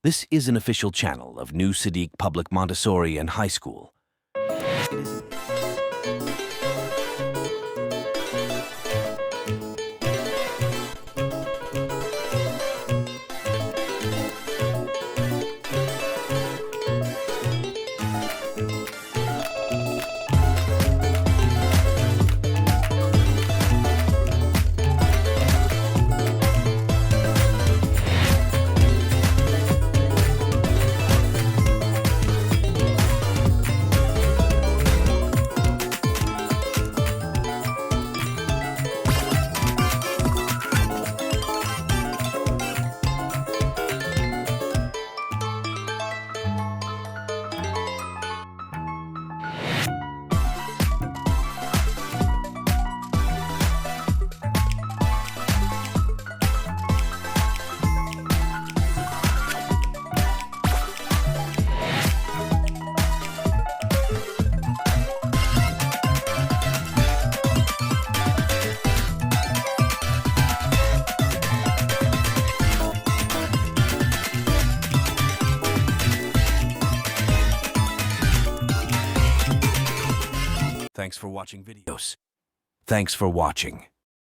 This is an official channel of New Sadiq Public Montessori and High School. Thanks for watching videos. Thanks for watching.